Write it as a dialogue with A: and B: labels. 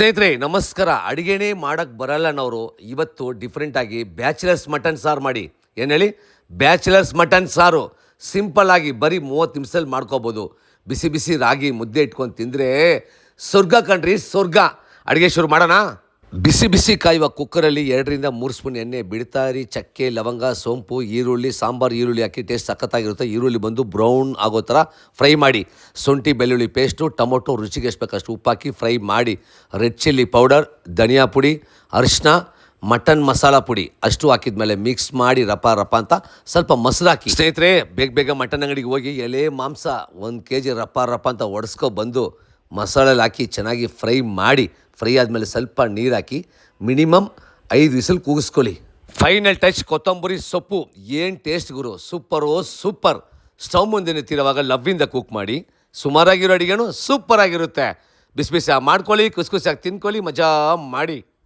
A: ಸ್ನೇಹಿತರೆ ನಮಸ್ಕಾರ. ಅಡುಗೆನೇ ಮಾಡೋಕ್ಕೆ ಬರಲ್ಲ ಅನ್ನೋರು ಇವತ್ತು ಡಿಫ್ರೆಂಟಾಗಿ ಬ್ಯಾಚುಲರ್ಸ್ ಮಟನ್ ಸಾರು ಮಾಡಿ. ಏನು ಹೇಳಿ? ಬ್ಯಾಚುಲರ್ಸ್ ಮಟನ್ ಸಾರು ಸಿಂಪಲ್ಲಾಗಿ ಬರೀ 30 ನಿಮಿಷದಲ್ಲಿ ಮಾಡ್ಕೋಬೋದು. ಬಿಸಿ ಬಿಸಿ ರಾಗಿ ಮುದ್ದೆ ಇಟ್ಕೊಂಡು ತಿಂದರೆ ಸ್ವರ್ಗ ಕಣ್ರಿ, ಸ್ವರ್ಗ. ಅಡುಗೆ ಶುರು ಮಾಡೋಣ. ಬಿಸಿ ಬಿಸಿ ಕಾಯುವ ಕುಕ್ಕರಲ್ಲಿ 2ರಿಂದ 3 ಸ್ಪೂನ್ ಎಣ್ಣೆ ಬಿಡ್ತಾ ಇರಿ. ಚಕ್ಕೆ, ಲವಂಗ, ಸೋಂಪು, ಈರುಳ್ಳಿ, ಸಾಂಬಾರು ಈರುಳ್ಳಿ ಹಾಕಿ ಟೇಸ್ಟ್ ಸಖತ್ತಾಗಿರುತ್ತೆ. ಈರುಳ್ಳಿ ಬಂದು ಬ್ರೌನ್ ಆಗೋ ಥರ ಫ್ರೈ ಮಾಡಿ. ಶುಂಠಿ ಬೆಳ್ಳುಳ್ಳಿ ಪೇಸ್ಟು, ಟೊಮೊಟೊ, ರುಚಿಗೆ ಎಷ್ಟು ಬೇಕಷ್ಟು ಉಪ್ಪು ಹಾಕಿ ಫ್ರೈ ಮಾಡಿ. ರೆಡ್ ಚಿಲ್ಲಿ ಪೌಡರ್, ಧನಿಯಾ ಪುಡಿ, ಅರಿಶಿನ, ಮಟನ್ ಮಸಾಲ ಪುಡಿ ಅಷ್ಟು ಹಾಕಿದ್ಮೇಲೆ ಮಿಕ್ಸ್ ಮಾಡಿ ರಪ ಅಂತ ಸ್ವಲ್ಪ ಮೊಸರು ಹಾಕಿ. ಸ್ನೇಹಿತರೆ ಬೇಗ ಮಟನ್ ಅಂಗಡಿಗೆ ಹೋಗಿ ಎಲೆ ಮಾಂಸ 1 kg ರಪ ಅಂತ ಒಡೆಸ್ಕೊಬಂದು ಮಸಾಲೆಲ್ಲಿ ಹಾಕಿ ಚೆನ್ನಾಗಿ ಫ್ರೈ ಮಾಡಿ. ಫ್ರೈ ಆದಮೇಲೆ ಸ್ವಲ್ಪ ನೀರು ಹಾಕಿ ಮಿನಿಮಮ್ 5 ವಿಸಿಲ್ ಕೂಗಿಸ್ಕೊಳ್ಳಿ. ಫೈನಲ್ ಟಚ್ ಕೊತ್ತಂಬರಿ ಸೊಪ್ಪು. ಏನು ಟೇಸ್ಟ್ ಗುರು, ಸೂಪರ್. ಸ್ಟವ್ ಮುಂದೆ ನಿಂತಿರುವಾಗ ಲವ್ವಿಂದ ಕುಕ್ ಮಾಡಿ. ಸುಮಾರಾಗಿರೋ ಅಡುಗೆನೂ ಸೂಪರ್ ಆಗಿರುತ್ತೆ. ಬಿಸಿ ಬಿಸಿ ಮಾಡ್ಕೊಳ್ಳಿ, ಕುಸಿ ಕುಸಿಯಾಗಿ ತಿನ್ಕೊಳ್ಳಿ, ಮಜಾ ಮಾಡಿ.